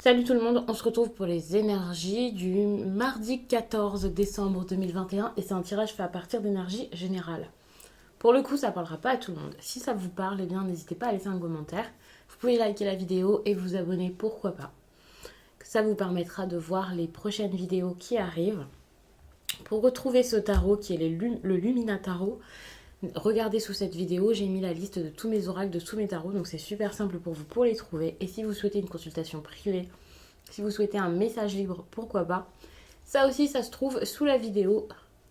Salut tout le monde, on se retrouve pour les énergies du mardi 14 décembre 2021 et c'est un tirage fait à partir d'énergie générale. Pour le coup, ça parlera pas à tout le monde. Si ça vous parle, eh bien n'hésitez pas à laisser un commentaire. Vous pouvez liker la vidéo et vous abonner, pourquoi pas. Ça vous permettra de voir les prochaines vidéos qui arrivent. Pour retrouver ce tarot qui est le Lumina Tarot, regardez sous cette vidéo, j'ai mis la liste de tous mes oracles, de tous mes tarots, donc c'est super simple pour vous pour les trouver. Et si vous souhaitez une consultation privée, si vous souhaitez un message libre, pourquoi pas. Ça aussi, ça se trouve sous la vidéo.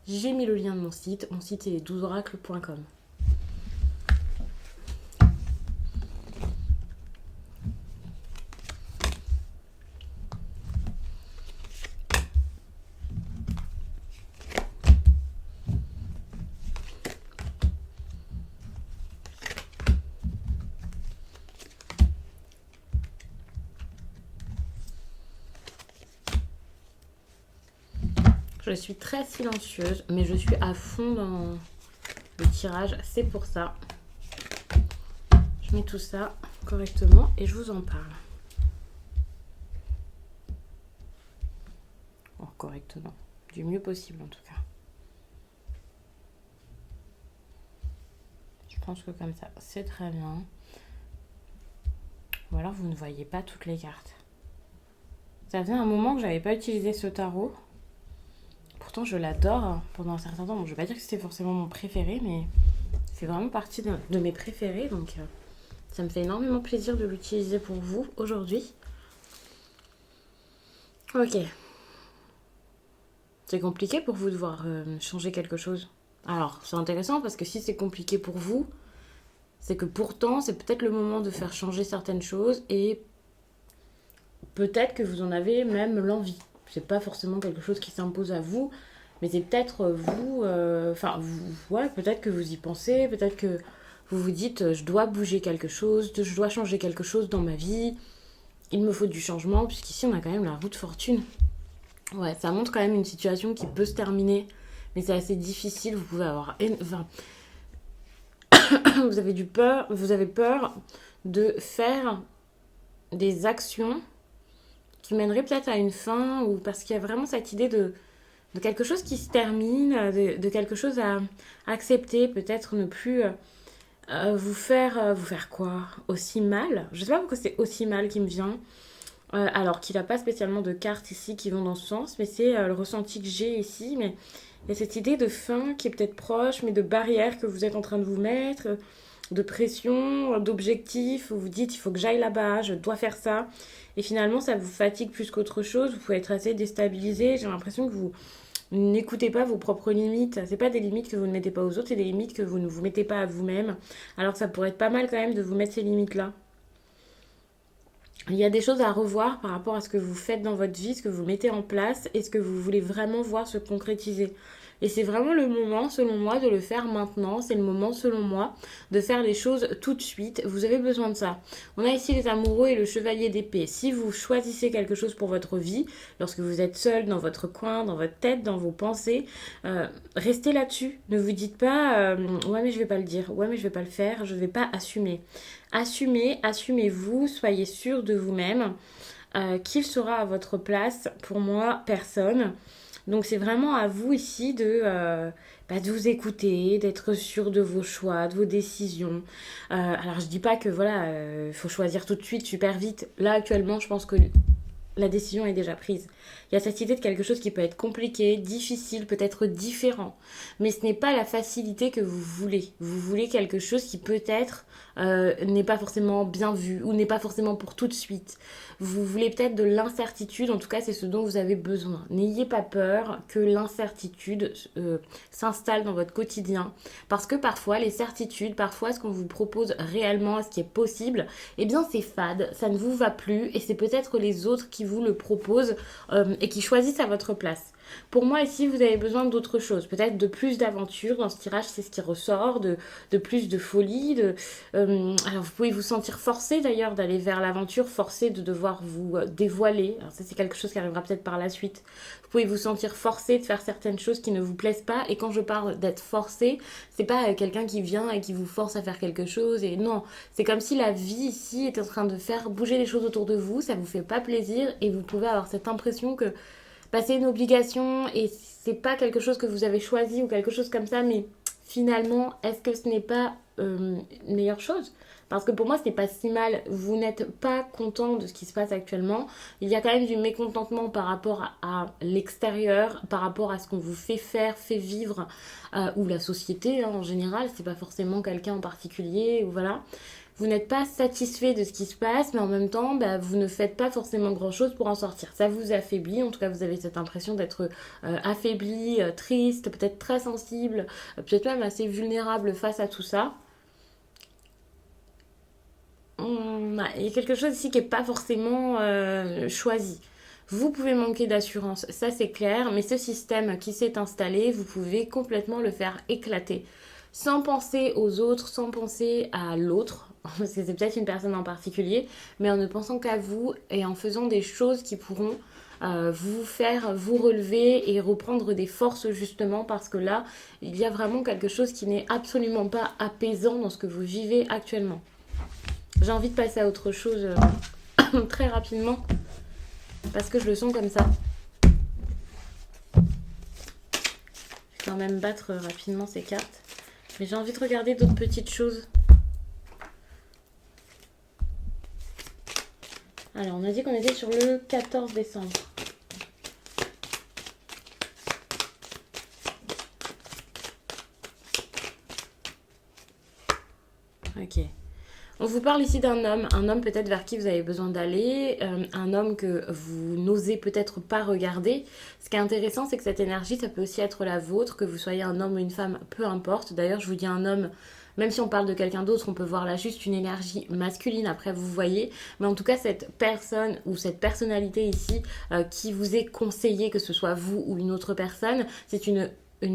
J'ai mis le lien de mon site c'est les12oracles.com. Je suis très silencieuse, mais je suis à fond dans le tirage, c'est pour ça. Je mets tout ça correctement et je vous en parle. Oh, correctement, du mieux possible en tout cas. Je pense que comme ça, c'est très bien. Ou alors vous ne voyez pas toutes les cartes. Ça faisait un moment que j'avais pas utilisé ce tarot. Pourtant, je l'adore pendant un certain temps. Bon, je vais pas dire que c'était forcément mon préféré, mais c'est vraiment partie de mes préférés. Donc, ça me fait énormément plaisir de l'utiliser pour vous aujourd'hui. Ok. C'est compliqué pour vous de voir changer quelque chose. Alors, c'est intéressant parce que si c'est compliqué pour vous, c'est que pourtant, c'est peut-être le moment de faire changer certaines choses et peut-être que vous en avez même l'envie. C'est pas forcément quelque chose qui s'impose à vous, mais c'est peut-être vous, ouais, peut-être que vous y pensez, peut-être que vous vous dites je dois bouger quelque chose, je dois changer quelque chose dans ma vie, il me faut du changement, puisqu'ici on a quand même la roue de fortune. Ouais, ça montre quand même une situation qui peut se terminer, mais c'est assez difficile, vous pouvez avoir... Enfin, vous avez peur de faire des actions qui mènerait peut-être à une fin, ou parce qu'il y a vraiment cette idée de quelque chose qui se termine, de quelque chose à accepter, peut-être ne plus vous faire quoi aussi mal. Je sais pas pourquoi c'est aussi mal qui me vient, alors qu'il n'a pas spécialement de cartes ici qui vont dans ce sens, mais c'est le ressenti que j'ai ici, mais il y a cette idée de fin qui est peut-être proche, mais de barrière que vous êtes en train de vous mettre, de pression, d'objectifs, où vous dites il faut que j'aille là-bas, je dois faire ça. Et finalement, ça vous fatigue plus qu'autre chose, vous pouvez être assez déstabilisé. J'ai l'impression que vous n'écoutez pas vos propres limites. C'est pas des limites que vous ne mettez pas aux autres, c'est des limites que vous ne vous mettez pas à vous-même. Alors ça pourrait être pas mal quand même de vous mettre ces limites-là. Il y a des choses à revoir par rapport à ce que vous faites dans votre vie, ce que vous mettez en place et ce que vous voulez vraiment voir se concrétiser. Et c'est vraiment le moment, selon moi, de le faire maintenant. C'est le moment, selon moi, de faire les choses tout de suite. Vous avez besoin de ça. On a ici les amoureux et le chevalier d'épée. Si vous choisissez quelque chose pour votre vie, lorsque vous êtes seul dans votre coin, dans votre tête, dans vos pensées, restez là-dessus. Ne vous dites pas ouais mais je vais pas le dire, ouais mais je vais pas le faire, je vais pas assumer. Assumez-vous, soyez sûr de vous-même. Qu'il sera à votre place? Pour moi, personne. Donc c'est vraiment à vous ici de vous écouter, d'être sûr de vos choix, de vos décisions. Alors je dis pas que voilà, faut choisir tout de suite, super vite. Là actuellement, je pense que la décision est déjà prise. Il y a cette idée de quelque chose qui peut être compliqué, difficile, peut-être différent. Mais ce n'est pas la facilité que vous voulez. Vous voulez quelque chose qui peut-être n'est pas forcément bien vu ou n'est pas forcément pour tout de suite. Vous voulez peut-être de l'incertitude, en tout cas c'est ce dont vous avez besoin. N'ayez pas peur que l'incertitude s'installe dans votre quotidien. Parce que parfois les certitudes, parfois ce qu'on vous propose réellement, ce qui est possible, eh bien c'est fade, ça ne vous va plus et c'est peut-être les autres qui vous le proposent et qui choisissent à votre place. Pour moi, ici, vous avez besoin d'autre chose. Peut-être de plus d'aventure. Dans ce tirage, c'est ce qui ressort, de plus de folie. Alors, vous pouvez vous sentir forcé d'ailleurs d'aller vers l'aventure, forcé de devoir vous dévoiler. Alors, ça, c'est quelque chose qui arrivera peut-être par la suite. Vous pouvez vous sentir forcé de faire certaines choses qui ne vous plaisent pas. Et quand je parle d'être forcé, c'est pas quelqu'un qui vient et qui vous force à faire quelque chose. Et non, c'est comme si la vie ici est en train de faire bouger les choses autour de vous. Ça vous fait pas plaisir et vous pouvez avoir cette impression que bah, c'est une obligation et c'est pas quelque chose que vous avez choisi ou quelque chose comme ça, mais finalement, est-ce que ce n'est pas une meilleure chose? Parce que pour moi, ce n'est pas si mal. Vous n'êtes pas content de ce qui se passe actuellement. Il y a quand même du mécontentement par rapport à l'extérieur, par rapport à ce qu'on vous fait faire, fait vivre, ou la société hein, en général. C'est pas forcément quelqu'un en particulier, ou voilà. Vous n'êtes pas satisfait de ce qui se passe, mais en même temps, bah, vous ne faites pas forcément grand-chose pour en sortir. Ça vous affaiblit, en tout cas vous avez cette impression d'être affaibli, triste, peut-être très sensible, peut-être même assez vulnérable face à tout ça. Il y a quelque chose ici qui n'est pas forcément choisi. Vous pouvez manquer d'assurance, ça c'est clair, mais ce système qui s'est installé, vous pouvez complètement le faire éclater. Sans penser aux autres, sans penser à l'autre, parce que c'est peut-être une personne en particulier, mais en ne pensant qu'à vous et en faisant des choses qui pourront vous faire vous relever et reprendre des forces justement parce que là, il y a vraiment quelque chose qui n'est absolument pas apaisant dans ce que vous vivez actuellement. J'ai envie de passer à autre chose très rapidement parce que je le sens comme ça. Je vais quand même battre rapidement ces cartes. Mais j'ai envie de regarder d'autres petites choses. Alors, on a dit qu'on était sur le 14 décembre. Ok. On vous parle ici d'un homme peut-être vers qui vous avez besoin d'aller, un homme que vous n'osez peut-être pas regarder. Ce qui est intéressant, c'est que cette énergie, ça peut aussi être la vôtre, que vous soyez un homme ou une femme, peu importe. D'ailleurs, je vous dis un homme, même si on parle de quelqu'un d'autre, on peut voir là juste une énergie masculine, après vous voyez. Mais en tout cas, cette personne ou cette personnalité ici qui vous est conseillée, que ce soit vous ou une autre personne, c'est une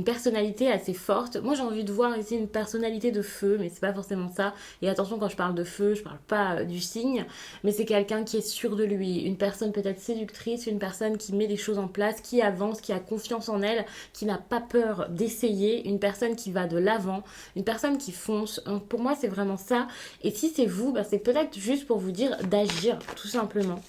personnalité assez forte. Moi, j'ai envie de voir ici une personnalité de feu, mais c'est pas forcément ça. Et attention, quand je parle de feu, je parle pas du signe, mais c'est quelqu'un qui est sûr de lui, une personne peut-être séductrice, une personne qui met les choses en place, qui avance, qui a confiance en elle, qui n'a pas peur d'essayer, une personne qui va de l'avant, une personne qui fonce. Donc, pour moi, c'est vraiment ça. Et si c'est vous, bah, c'est peut-être juste pour vous dire d'agir, tout simplement.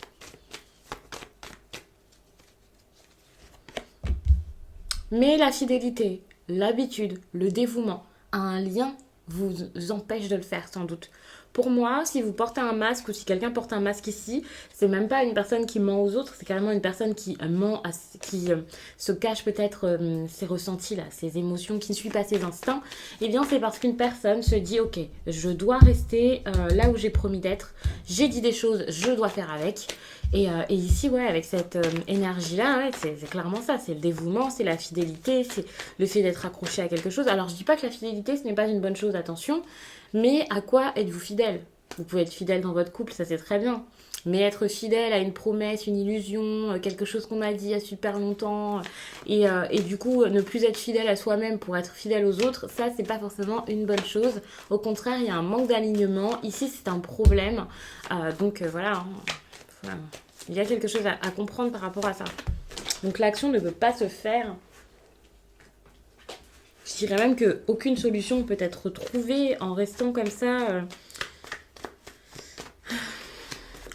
Mais la fidélité, l'habitude, le dévouement à un lien vous empêche de le faire sans doute. Pour moi, si vous portez un masque ou si quelqu'un porte un masque ici, c'est même pas une personne qui ment aux autres, c'est carrément une personne qui ment, qui se cache peut-être ses ressentis là, ses émotions, qui ne suit pas ses instincts. Eh bien, c'est parce qu'une personne se dit, ok, je dois rester là où j'ai promis d'être, j'ai dit des choses, je dois faire avec. Et ici, ouais, avec cette énergie-là, ouais, c'est clairement ça. C'est le dévouement, c'est la fidélité, c'est le fait d'être accroché à quelque chose. Alors, je dis pas que la fidélité, ce n'est pas une bonne chose, attention. Mais à quoi êtes-vous fidèle? Vous pouvez être fidèle dans votre couple, ça c'est très bien. Mais être fidèle à une promesse, une illusion, quelque chose qu'on a dit il y a super longtemps, et du coup ne plus être fidèle à soi-même pour être fidèle aux autres, ça c'est pas forcément une bonne chose. Au contraire, il y a un manque d'alignement. Ici c'est un problème. Donc voilà, hein. Voilà. Il y a quelque chose à comprendre par rapport à ça. Donc l'action ne peut pas se faire. Je dirais même qu'aucune solution peut être trouvée en restant comme ça,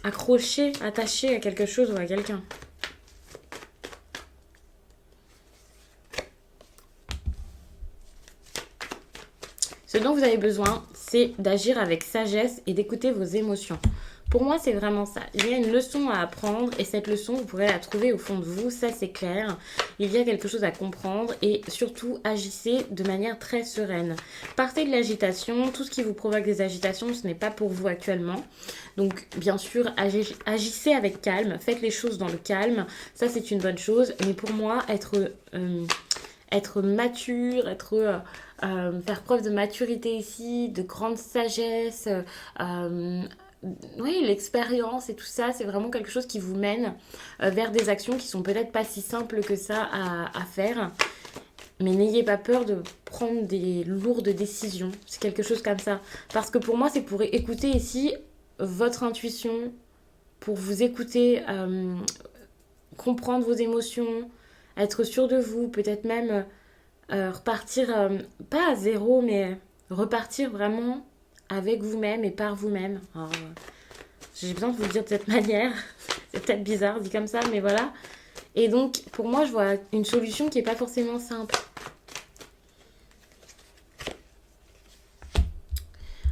accroché, attaché à quelque chose ou à quelqu'un. Ce dont vous avez besoin, c'est d'agir avec sagesse et d'écouter vos émotions. Pour moi, c'est vraiment ça. Il y a une leçon à apprendre et cette leçon, vous pourrez la trouver au fond de vous, ça c'est clair. Il y a quelque chose à comprendre et surtout agissez de manière très sereine. Partez de l'agitation, tout ce qui vous provoque des agitations, ce n'est pas pour vous actuellement. Donc bien sûr, agissez avec calme, faites les choses dans le calme, ça c'est une bonne chose. Mais pour moi, être mature, faire preuve de maturité ici, de grande sagesse, oui, l'expérience et tout ça, c'est vraiment quelque chose qui vous mène vers des actions qui sont peut-être pas si simples que ça à faire. Mais n'ayez pas peur de prendre des lourdes décisions. C'est quelque chose comme ça. Parce que pour moi, c'est pour écouter ici votre intuition, pour vous écouter, comprendre vos émotions, être sûr de vous, peut-être même repartir, pas à zéro, mais repartir vraiment avec vous-même et par vous-même. Alors, j'ai besoin de vous le dire de cette manière. C'est peut-être bizarre dit comme ça, mais voilà. Et donc, pour moi, je vois une solution qui n'est pas forcément simple.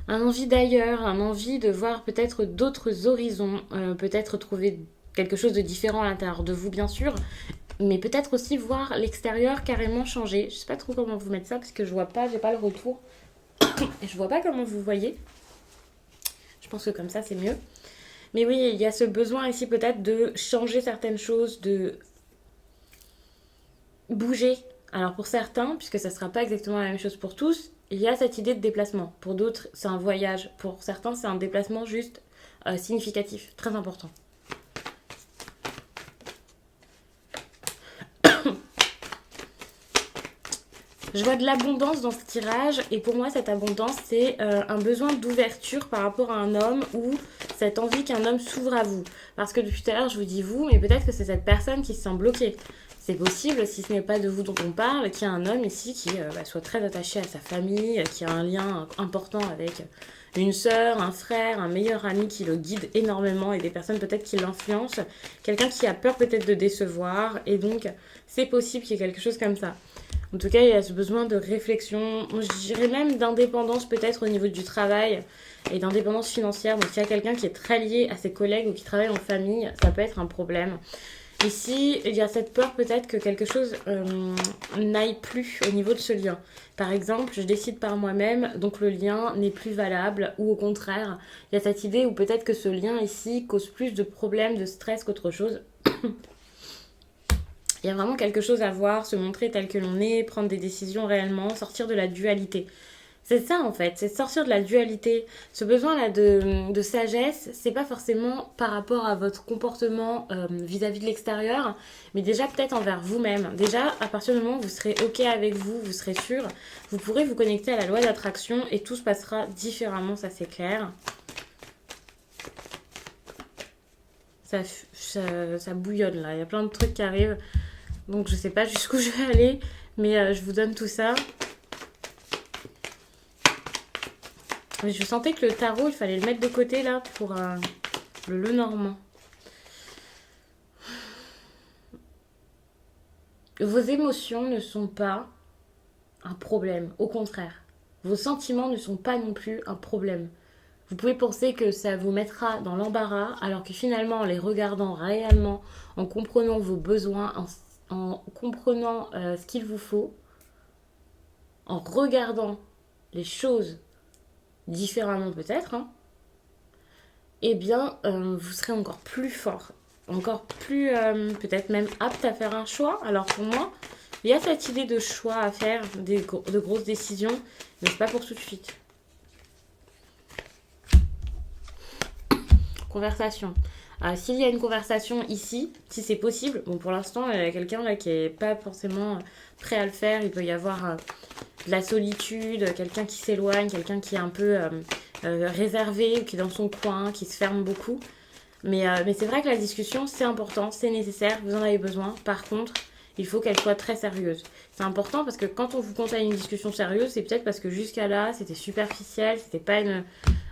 Un envie d'ailleurs, un envie de voir peut-être d'autres horizons, peut-être trouver quelque chose de différent à l'intérieur de vous, bien sûr, mais peut-être aussi voir l'extérieur carrément changer. Je sais pas trop comment vous mettre ça parce que je vois pas, j'ai pas le retour et je vois pas comment vous voyez. Je pense que comme ça c'est mieux. Mais oui, il y a ce besoin ici peut-être de changer certaines choses, de bouger. Alors pour certains, puisque ça ne sera pas exactement la même chose pour tous, il y a cette idée de déplacement. Pour d'autres, c'est un voyage. Pour certains, c'est un déplacement juste significatif, très important. Je vois de l'abondance dans ce tirage et pour moi cette abondance c'est un besoin d'ouverture par rapport à un homme ou cette envie qu'un homme s'ouvre à vous. Parce que depuis tout à l'heure je vous dis vous, mais peut-être que c'est cette personne qui se sent bloquée. C'est possible, si ce n'est pas de vous dont on parle, qu'il y a un homme ici qui soit très attaché à sa famille, qui a un lien important avec une sœur, un frère, un meilleur ami qui le guide énormément et des personnes peut-être qui l'influencent. Quelqu'un qui a peur peut-être de décevoir et donc c'est possible qu'il y ait quelque chose comme ça. En tout cas, il y a ce besoin de réflexion, je dirais même d'indépendance peut-être au niveau du travail et d'indépendance financière. Donc s'il y a quelqu'un qui est très lié à ses collègues ou qui travaille en famille, ça peut être un problème. Ici, il y a cette peur peut-être que quelque chose n'aille plus au niveau de ce lien. Par exemple, je décide par moi-même, donc le lien n'est plus valable, ou au contraire, il y a cette idée où peut-être que ce lien ici cause plus de problèmes, de stress qu'autre chose. Il y a vraiment quelque chose à voir, se montrer tel que l'on est, prendre des décisions réellement, sortir de la dualité. C'est ça en fait, c'est sortir de la dualité. Ce besoin-là de sagesse, c'est pas forcément par rapport à votre comportement vis-à-vis de l'extérieur, mais déjà peut-être envers vous-même. Déjà, à partir du moment où vous serez OK avec vous, vous serez sûr, vous pourrez vous connecter à la loi d'attraction et tout se passera différemment, ça c'est clair. Ça bouillonne là, il y a plein de trucs qui arrivent. Donc je sais pas jusqu'où je vais aller, mais je vous donne tout ça. Mais je sentais que le tarot, il fallait le mettre de côté là pour le Lenormand. Vos émotions ne sont pas un problème, au contraire. Vos sentiments ne sont pas non plus un problème. Vous pouvez penser que ça vous mettra dans l'embarras, alors que finalement, en les regardant réellement, en comprenant vos besoins, en comprenant ce qu'il vous faut, en regardant les choses différemment peut-être, hein, eh bien, vous serez encore plus fort, encore plus peut-être même apte à faire un choix. Alors pour moi, il y a cette idée de choix à faire, de grosses décisions, mais c'est pas pour tout de suite. Conversation. S'il y a une conversation ici, si c'est possible, bon pour l'instant il y a quelqu'un là qui est pas forcément prêt à le faire, il peut y avoir de la solitude, quelqu'un qui s'éloigne, quelqu'un qui est un peu réservé, qui est dans son coin, qui se ferme beaucoup. Mais c'est vrai que la discussion c'est important, c'est nécessaire, vous en avez besoin. Par contre, il faut qu'elle soit très sérieuse. C'est important parce que quand on vous conseille une discussion sérieuse, c'est peut-être parce que jusqu'à là c'était superficiel, c'était pas une...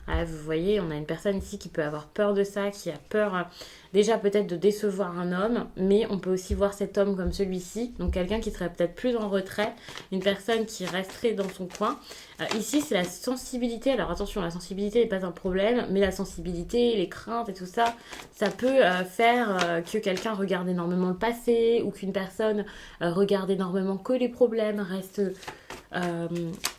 Ah, vous voyez, on a une personne ici qui peut avoir peur de ça, qui a peur déjà peut-être de décevoir un homme, mais on peut aussi voir cet homme comme celui-ci, donc quelqu'un qui serait peut-être plus en retrait, une personne qui resterait dans son coin. Ici, c'est la sensibilité. Alors attention, la sensibilité n'est pas un problème, mais la sensibilité, les craintes et tout ça, ça peut faire que quelqu'un regarde énormément le passé ou qu'une personne regarde énormément que les problèmes, reste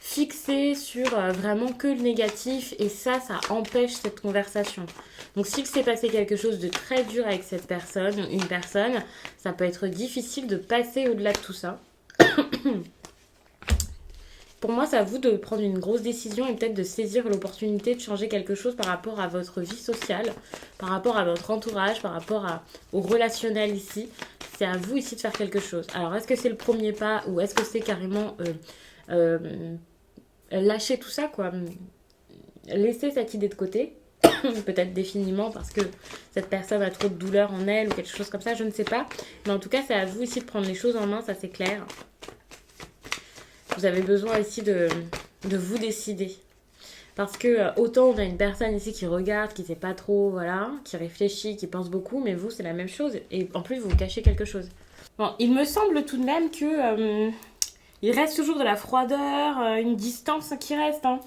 fixé sur vraiment que le négatif et ça empêche cette conversation. Donc s'il s'est passé quelque chose de très dur avec cette personne, une personne, ça peut être difficile de passer au-delà de tout ça. pour moi, c'est à vous de prendre une grosse décision et peut-être de saisir l'opportunité de changer quelque chose par rapport à votre vie sociale, par rapport à votre entourage, par rapport au relationnel ici. C'est à vous ici de faire quelque chose. Alors, est-ce que c'est le premier pas ou est-ce que c'est carrément lâcher tout ça, quoi? Laisser cette idée de côté, peut-être définiment parce que cette personne a trop de douleur en elle ou quelque chose comme ça, je ne sais pas. Mais en tout cas, c'est à vous ici de prendre les choses en main, ça c'est clair. Vous avez besoin ici de vous décider. Parce que autant on a une personne ici qui regarde, qui sait pas trop, voilà, qui réfléchit, qui pense beaucoup, mais vous, c'est la même chose. Et en plus, vous cachez quelque chose. Bon, il me semble tout de même que il reste toujours de la froideur, une distance qui reste. Hein.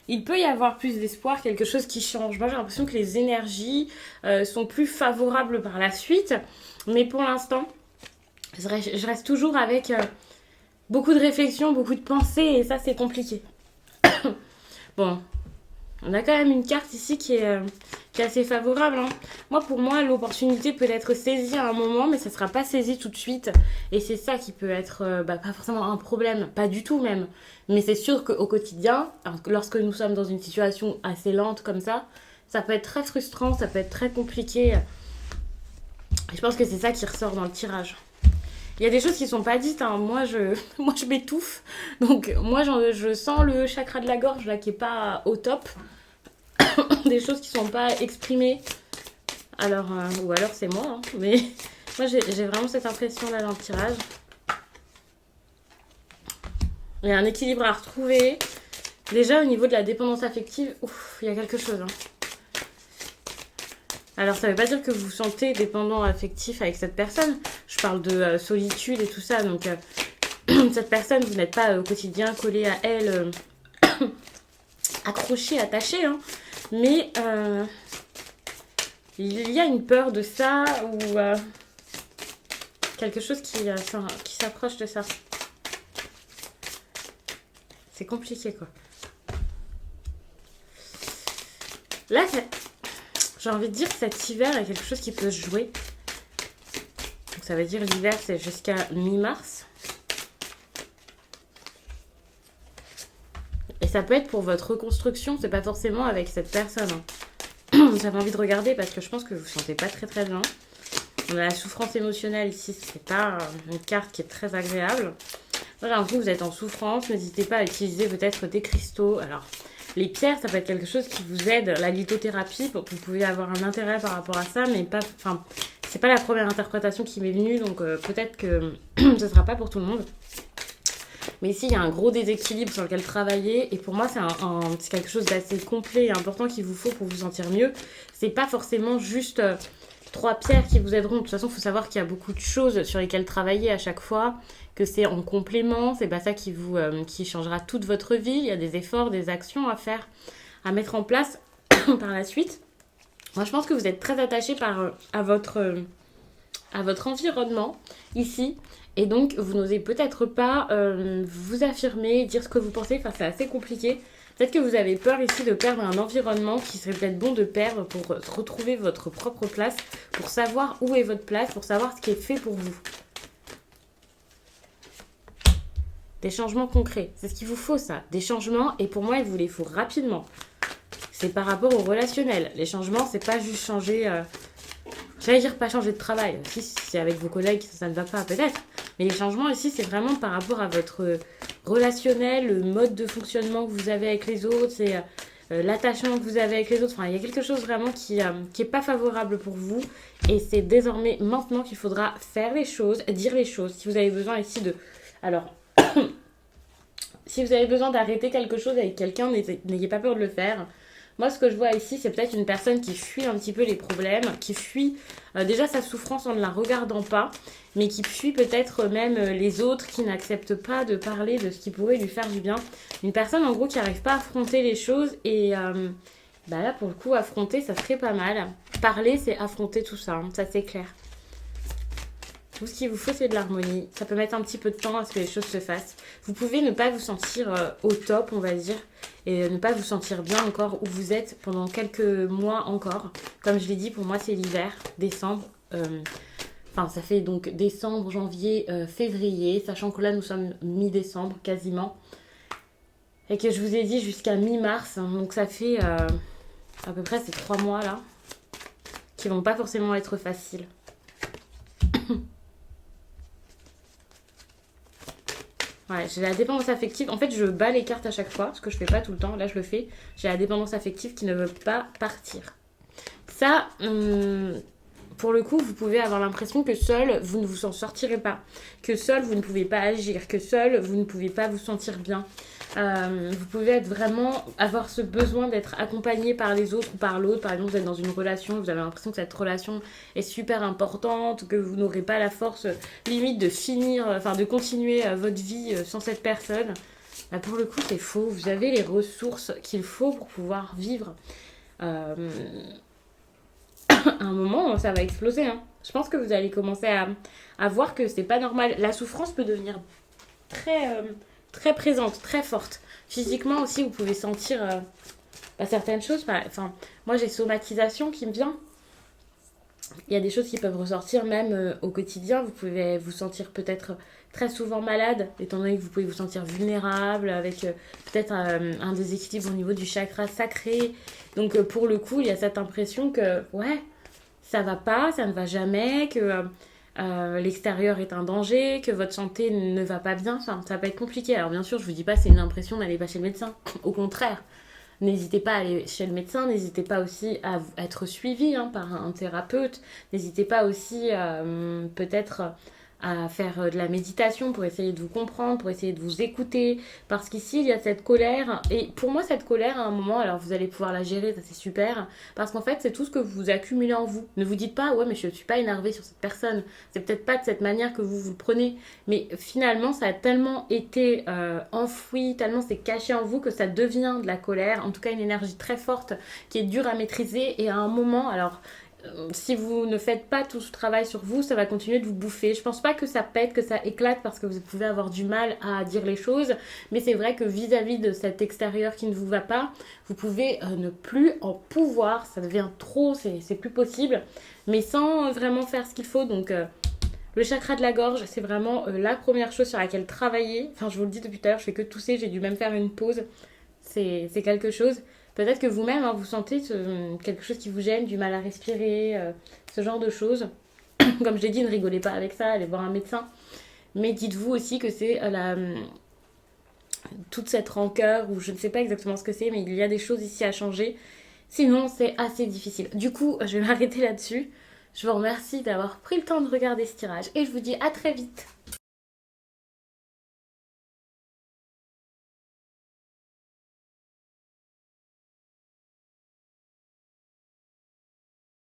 Il peut y avoir plus d'espoir, quelque chose qui change. Moi, j'ai l'impression que les énergies sont plus favorables par la suite. Mais pour l'instant, je reste toujours avec beaucoup de réflexion, beaucoup de pensées, et ça, c'est compliqué. Bon, on a quand même une carte ici qui est assez favorable. Hein. Pour moi, l'opportunité peut être saisie à un moment, mais ça ne sera pas saisi tout de suite. Et c'est ça qui peut être pas forcément un problème, pas du tout même. Mais c'est sûr qu'au quotidien, lorsque nous sommes dans une situation assez lente comme ça peut être très frustrant, ça peut être très compliqué. Et je pense que c'est ça qui ressort dans le tirage. Il y a des choses qui ne sont pas dites, hein. Moi je m'étouffe. Donc moi je sens le chakra de la gorge là qui n'est pas au top. Des choses qui ne sont pas exprimées. Alors, ou alors c'est moi, hein. Mais moi j'ai vraiment cette impression là dans le tirage. Il y a un équilibre à retrouver. Déjà au niveau de la dépendance affective, il y a quelque chose. Hein. Alors ça ne veut pas dire que vous vous sentez dépendant affectif avec cette personne. Je parle de solitude et tout ça. Donc cette personne, vous n'êtes pas au quotidien collé à elle, accroché, attaché. Hein. Mais il y a une peur de ça ou quelque chose qui s'approche de ça. C'est compliqué quoi. Là, j'ai envie de dire que cet hiver, il y a quelque chose qui peut se jouer. Donc ça veut dire l'hiver, c'est jusqu'à mi-mars. Et ça peut être pour votre reconstruction, c'est pas forcément avec cette personne. Hein. J'avais envie de regarder parce que je pense que vous ne vous sentez pas très très bien. On a la souffrance émotionnelle ici, c'est pas une carte qui est très agréable. J'ai l'impression que vous êtes en souffrance, n'hésitez pas à utiliser peut-être des cristaux. Alors, les pierres, ça peut être quelque chose qui vous aide, la lithothérapie, vous pouvez avoir un intérêt par rapport à ça, mais pas, c'est pas la première interprétation qui m'est venue, donc peut-être que ce sera pas pour tout le monde. Mais ici, il y a un gros déséquilibre sur lequel travailler, et pour moi, c'est quelque chose d'assez complet et important qu'il vous faut pour vous sentir mieux. C'est pas forcément juste 3 pierres qui vous aideront. De toute façon, il faut savoir qu'il y a beaucoup de choses sur lesquelles travailler à chaque fois, que c'est en complément, c'est pas ça qui changera toute votre vie. Il y a des efforts, des actions à faire, à mettre en place par la suite. Moi, je pense que vous êtes très attaché à votre environnement ici. Et donc, vous n'osez peut-être pas vous affirmer, dire ce que vous pensez. Enfin, c'est assez compliqué. Peut-être que vous avez peur ici de perdre un environnement qui serait peut-être bon de perdre pour retrouver votre propre place, pour savoir où est votre place, pour savoir ce qui est fait pour vous. Des changements concrets, c'est ce qu'il vous faut ça. Des changements, et pour moi, il vous les faut rapidement. C'est par rapport au relationnel. Les changements, c'est pas juste changer... J'allais dire pas changer de travail. Si c'est avec vos collègues, ça ne va pas, peut-être. Mais les changements ici, c'est vraiment par rapport à votre relationnel, le mode de fonctionnement que vous avez avec les autres, c'est l'attachement que vous avez avec les autres. Enfin, il y a quelque chose vraiment qui est pas favorable pour vous. Et c'est désormais maintenant qu'il faudra faire les choses, dire les choses. Si vous avez besoin ici de... Alors, si vous avez besoin d'arrêter quelque chose avec quelqu'un, n'ayez pas peur de le faire. Moi, ce que je vois ici, c'est peut-être une personne qui fuit un petit peu les problèmes, qui fuit déjà sa souffrance en ne la regardant pas, mais qui fuit peut-être même les autres, qui n'acceptent pas de parler de ce qui pourrait lui faire du bien. Une personne, en gros, qui n'arrive pas à affronter les choses et là, pour le coup, affronter, ça serait pas mal. Parler, c'est affronter tout ça, hein, ça c'est clair. Tout ce qu'il vous faut, c'est de l'harmonie. Ça peut mettre un petit peu de temps à ce que les choses se fassent. Vous pouvez ne pas vous sentir au top, on va dire, et ne pas vous sentir bien encore où vous êtes pendant quelques mois encore. Comme je l'ai dit, pour moi, c'est l'hiver, décembre. Ça fait donc décembre, janvier, février, sachant que là, nous sommes mi-décembre quasiment. et que je vous ai dit jusqu'à mi-mars. Donc ça fait à peu près ces 3 mois là qui vont pas forcément être faciles. Ouais, j'ai la dépendance affective. En fait, je bats les cartes à chaque fois, ce que je fais pas tout le temps. Là, je le fais. J'ai la dépendance affective qui ne veut pas partir. Ça, pour le coup, vous pouvez avoir l'impression que seul, vous ne vous en sortirez pas. Que seul, vous ne pouvez pas agir. Que seul, vous ne pouvez pas vous sentir bien. Vous pouvez être vraiment avoir ce besoin d'être accompagné par les autres ou par l'autre. Par exemple, vous êtes dans une relation, vous avez l'impression que cette relation est super importante, que vous n'aurez pas la force limite de finir, enfin de continuer votre vie sans cette personne. Bah, pour le coup, c'est faux. Vous avez les ressources qu'il faut pour pouvoir vivre. Euh, à un moment, ça va exploser. Hein. Je pense que vous allez commencer à voir que c'est pas normal. La souffrance peut devenir très, très présente, très forte. Physiquement aussi, vous pouvez sentir certaines choses. Enfin, moi, j'ai somatisation qui me vient. Il y a des choses qui peuvent ressortir même au quotidien. Vous pouvez vous sentir peut-être très souvent malade, étant donné que vous pouvez vous sentir vulnérable, avec peut-être un déséquilibre au niveau du chakra sacré. Donc pour le coup, il y a cette impression que, ouais, ça va pas, ça ne va jamais, que l'extérieur est un danger, que votre santé ne va pas bien. Enfin, ça peut être compliqué. Alors bien sûr, je vous dis pas c'est une impression d'aller pas chez le médecin. Au contraire, n'hésitez pas à aller chez le médecin, n'hésitez pas aussi à être suivi par un thérapeute, n'hésitez pas aussi peut-être à faire de la méditation pour essayer de vous comprendre, pour essayer de vous écouter, parce qu'ici il y a cette colère, et pour moi cette colère à un moment, alors vous allez pouvoir la gérer, ça c'est super, parce qu'en fait c'est tout ce que vous accumulez en vous. Ne vous dites pas ouais mais je ne suis pas énervée sur cette personne, c'est peut-être pas de cette manière que vous le prenez, mais finalement ça a tellement été enfoui, tellement c'est caché en vous que ça devient de la colère, en tout cas une énergie très forte qui est dure à maîtriser, et à un moment, alors si vous ne faites pas tout ce travail sur vous, ça va continuer de vous bouffer. Je pense pas que ça pète, que ça éclate parce que vous pouvez avoir du mal à dire les choses, mais c'est vrai que vis-à-vis de cet extérieur qui ne vous va pas, vous pouvez ne plus en pouvoir, ça devient trop, c'est plus possible, mais sans vraiment faire ce qu'il faut. Donc le chakra de la gorge, c'est vraiment la première chose sur laquelle travailler. Enfin, je vous le dis depuis tout à l'heure, je fais que tousser, j'ai dû même faire une pause. C'est quelque chose. Peut-être que vous-même, vous sentez quelque chose qui vous gêne, du mal à respirer, ce genre de choses. Comme je l'ai dit, ne rigolez pas avec ça, allez voir un médecin. Mais dites-vous aussi que c'est toute cette rancœur, ou je ne sais pas exactement ce que c'est, mais il y a des choses ici à changer. Sinon, c'est assez difficile. Du coup, je vais m'arrêter là-dessus. Je vous remercie d'avoir pris le temps de regarder ce tirage et je vous dis à très vite.